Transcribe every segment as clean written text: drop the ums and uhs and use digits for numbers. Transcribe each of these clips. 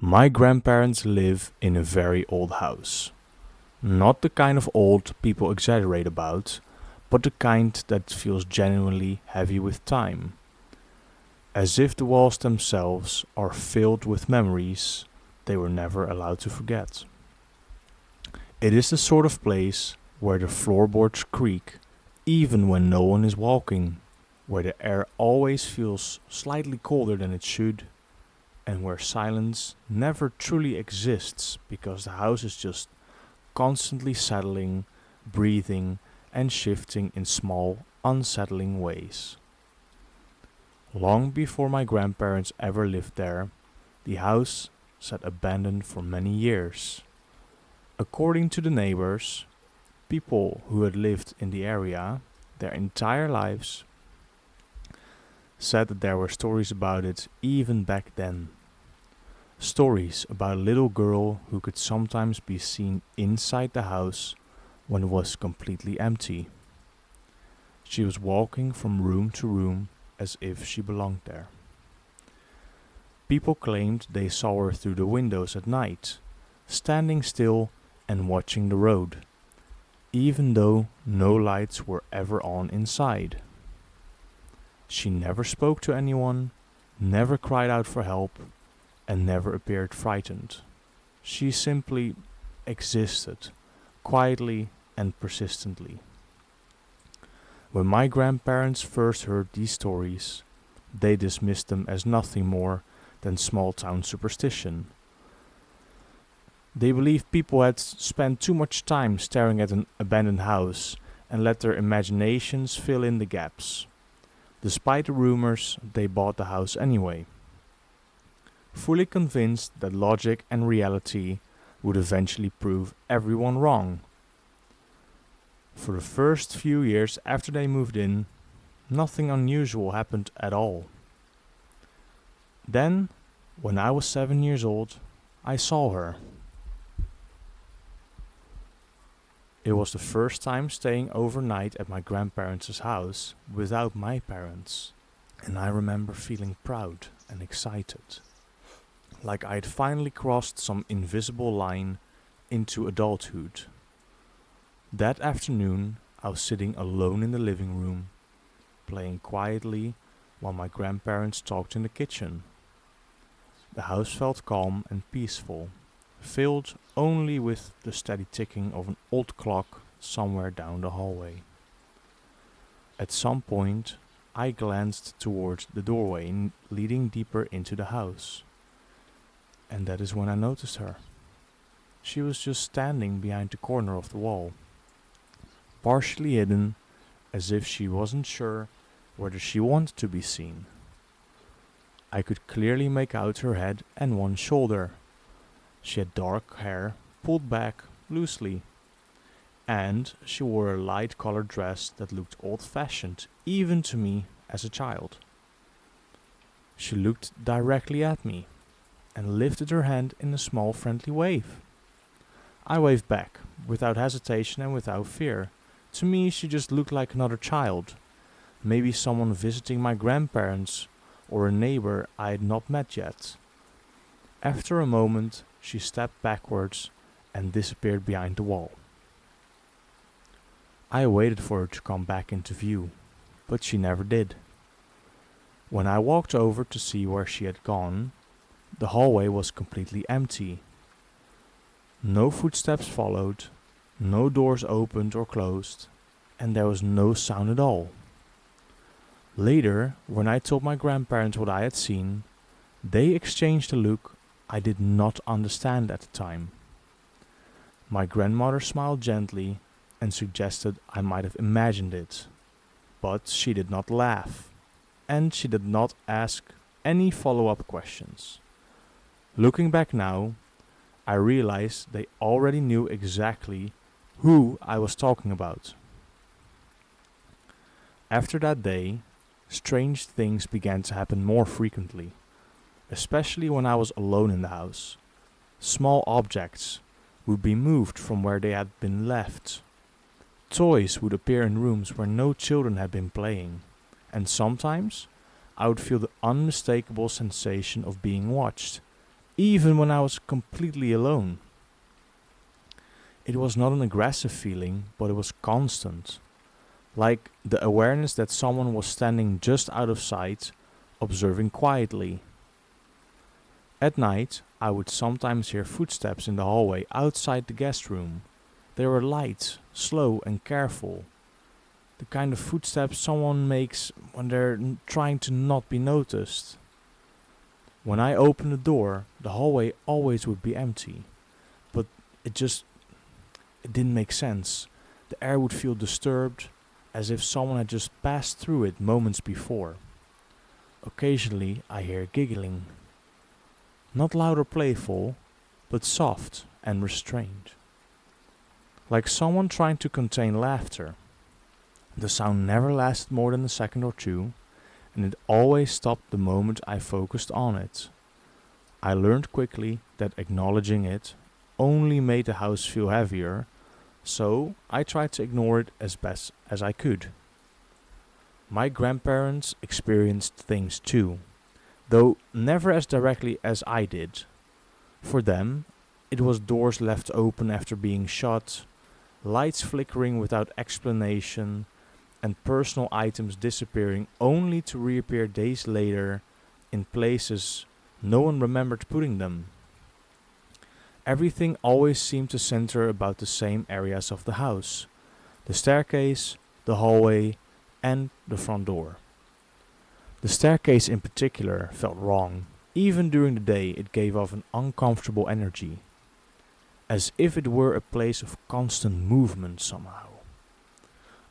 My grandparents live in a very old house. Not the kind of old people exaggerate about, but the kind that feels genuinely heavy with time. As if the walls themselves are filled with memories they were never allowed to forget. It is the sort of place where the floorboards creak even when no one is walking, where the air always feels slightly colder than it should, and where silence never truly exists because the house is just constantly settling, breathing, and shifting in small, unsettling ways. Long before my grandparents ever lived there, the house sat abandoned for many years. According to the neighbors, people who had lived in the area their entire lives, said that there were stories about it even back then. Stories about a little girl who could sometimes be seen inside the house when it was completely empty. She was walking from room to room as if she belonged there. People claimed they saw her through the windows at night, standing still and watching the road, even though no lights were ever on inside. She never spoke to anyone, never cried out for help, and never appeared frightened. She simply existed, quietly and persistently. When my grandparents first heard these stories, they dismissed them as nothing more than small town superstition. They believed people had spent too much time staring at an abandoned house and let their imaginations fill in the gaps. Despite the rumors, they bought the house anyway, fully convinced that logic and reality would eventually prove everyone wrong. For the first few years after they moved in, nothing unusual happened at all. Then, when I was 7 years old, I saw her. It was the first time staying overnight at my grandparents' house without my parents, and I remember feeling proud and excited, like I had finally crossed some invisible line into adulthood. That afternoon, I was sitting alone in the living room, playing quietly while my grandparents talked in the kitchen. The house felt calm and peaceful, filled only with the steady ticking of an old clock somewhere down the hallway. At some point, I glanced towards the doorway leading deeper into the house, and that is when I noticed her. She was just standing behind the corner of the wall, partially hidden, as if she wasn't sure whether she wanted to be seen. I could clearly make out her head and one shoulder. She had dark hair pulled back loosely, and she wore a light-colored dress that looked old-fashioned even to me as a child. She looked directly at me and lifted her hand in a small friendly wave. I waved back, without hesitation and without fear. To me, she just looked like another child, maybe someone visiting my grandparents or a neighbor I had not met yet. After a moment, she stepped backwards and disappeared behind the wall. I waited for her to come back into view, but she never did. When I walked over to see where she had gone, the hallway was completely empty. No footsteps followed, no doors opened or closed, and there was no sound at all. Later, when I told my grandparents what I had seen, they exchanged a look I did not understand at the time. My grandmother smiled gently and suggested I might have imagined it, but she did not laugh, and she did not ask any follow-up questions. Looking back now, I realized they already knew exactly who I was talking about. After that day, strange things began to happen more frequently, especially when I was alone in the house. Small objects would be moved from where they had been left. Toys would appear in rooms where no children had been playing, and sometimes I would feel the unmistakable sensation of being watched, even when I was completely alone. It was not an aggressive feeling, but it was constant, like the awareness that someone was standing just out of sight, observing quietly. At night, I would sometimes hear footsteps in the hallway outside the guest room. They were light, slow, and careful. The kind of footsteps someone makes when they're trying to not be noticed. When I opened the door, the hallway always would be empty. But it just it didn't make sense. The air would feel disturbed, as if someone had just passed through it moments before. Occasionally I hear giggling. Not loud or playful, but soft and restrained. Like someone trying to contain laughter. The sound never lasted more than a second or two, and it always stopped the moment I focused on it. I learned quickly that acknowledging it only made the house feel heavier, so I tried to ignore it as best as I could. My grandparents experienced things too, though never as directly as I did. For them, it was doors left open after being shut, lights flickering without explanation, and personal items disappearing only to reappear days later in places no one remembered putting them. Everything always seemed to center about the same areas of the house: the staircase, the hallway, and the front door. The staircase in particular felt wrong. Even during the day, it gave off an uncomfortable energy, as if it were a place of constant movement somehow.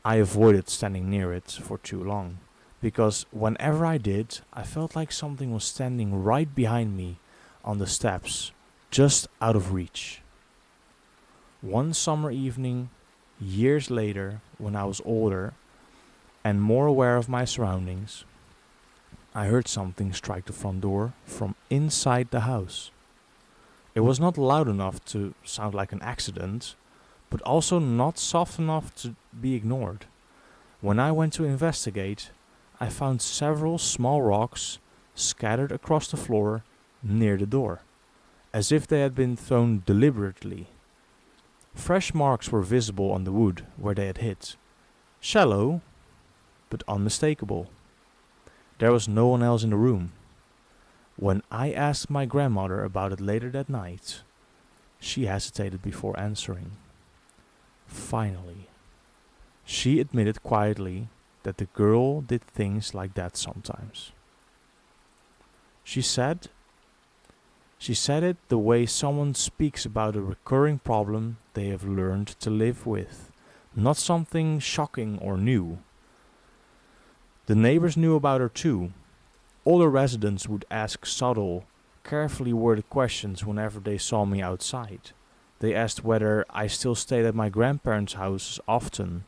I avoided standing near it for too long, because whenever I did, I felt like something was standing right behind me on the steps, just out of reach. One summer evening, years later, when I was older and more aware of my surroundings, I heard something strike the front door from inside the house. It was not loud enough to sound like an accident, but also not soft enough to be ignored. When I went to investigate, I found several small rocks scattered across the floor near the door, as if they had been thrown deliberately. Fresh marks were visible on the wood where they had hit, shallow but unmistakable. There was no one else in the room. When I asked my grandmother about it later that night, she hesitated before answering. Finally, she admitted quietly that the girl did things like that sometimes. She said it the way someone speaks about a recurring problem they have learned to live with, not something shocking or new. The neighbors knew about her too. Older residents would ask subtle, carefully worded questions whenever they saw me outside. They asked whether I still stayed at my grandparents' house often,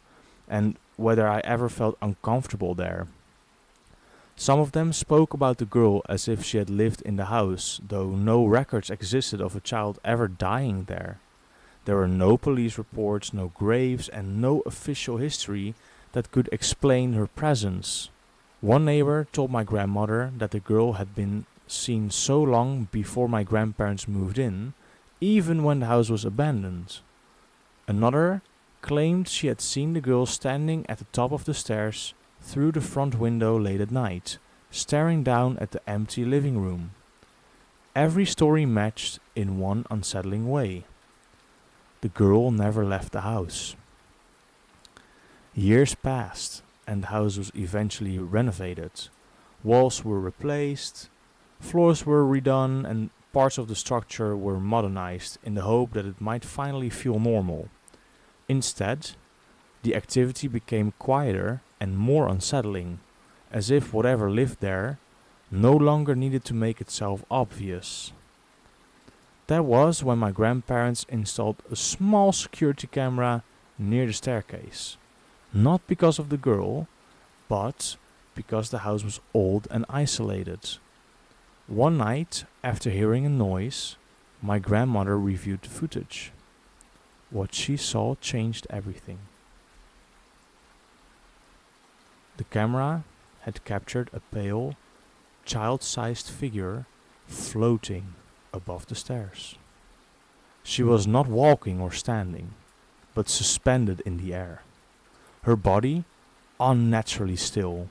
and whether I ever felt uncomfortable there. Some of them spoke about the girl as if she had lived in the house, though no records existed of a child ever dying there. There were no police reports, no graves, and no official history that could explain her presence. One neighbor told my grandmother that the girl had been seen so long before my grandparents moved in, even when the house was abandoned. Another claimed she had seen the girl standing at the top of the stairs through the front window late at night, staring down at the empty living room. Every story matched in one unsettling way. The girl never left the house. Years passed, and the house was eventually renovated. Walls were replaced, floors were redone, and parts of the structure were modernized in the hope that it might finally feel normal. Instead, the activity became quieter and more unsettling, as if whatever lived there no longer needed to make itself obvious. That was when my grandparents installed a small security camera near the staircase. Not because of the girl, but because the house was old and isolated. One night, after hearing a noise, my grandmother reviewed the footage. What she saw changed everything. The camera had captured a pale, child-sized figure floating above the stairs. She was not walking or standing, but suspended in the air. Her body unnaturally still.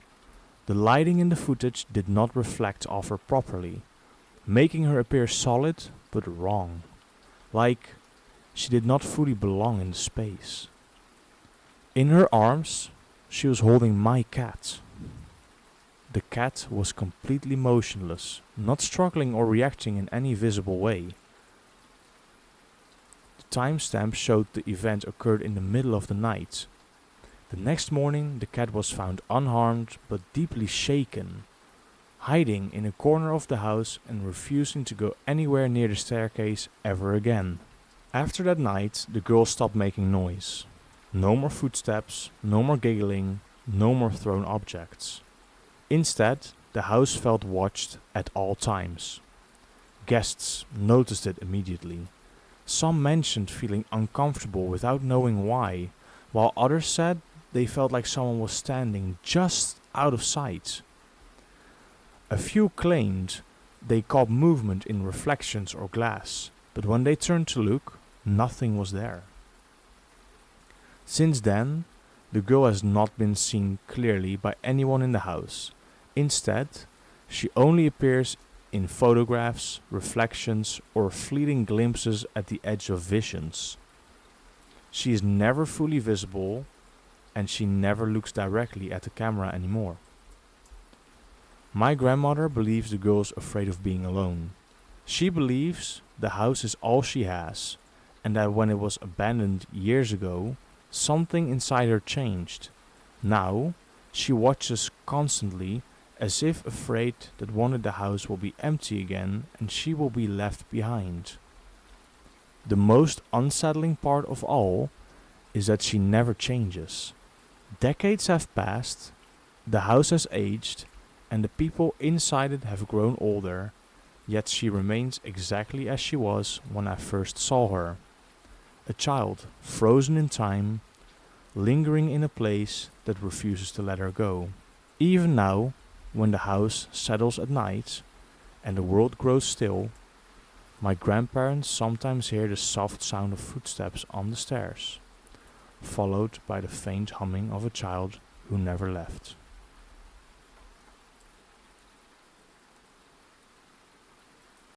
The lighting in the footage did not reflect off her properly, making her appear solid but wrong, like she did not fully belong in the space. In her arms, she was holding my cat. The cat was completely motionless, not struggling or reacting in any visible way. The timestamp showed the event occurred in the middle of the night. The next morning, the cat was found unharmed but deeply shaken, hiding in a corner of the house and refusing to go anywhere near the staircase ever again. After that night, the girl stopped making noise. No more footsteps, no more giggling, no more thrown objects. Instead, the house felt watched at all times. Guests noticed it immediately. Some mentioned feeling uncomfortable without knowing why, while others said they felt like someone was standing just out of sight. A few claimed they caught movement in reflections or glass, but when they turned to look, nothing was there. Since then, the girl has not been seen clearly by anyone in the house. Instead, she only appears in photographs, reflections, or fleeting glimpses at the edge of visions. She is never fully visible, and she never looks directly at the camera anymore. My grandmother believes the girl is afraid of being alone. She believes the house is all she has, and that when it was abandoned years ago, something inside her changed. Now, she watches constantly, as if afraid that one of the house will be empty again and she will be left behind. The most unsettling part of all is that she never changes. Decades have passed, the house has aged, and the people inside it have grown older, yet she remains exactly as she was when I first saw her. A child, frozen in time, lingering in a place that refuses to let her go. Even now, when the house settles at night and the world grows still, my grandparents sometimes hear the soft sound of footsteps on the stairs, followed by the faint humming of a child who never left.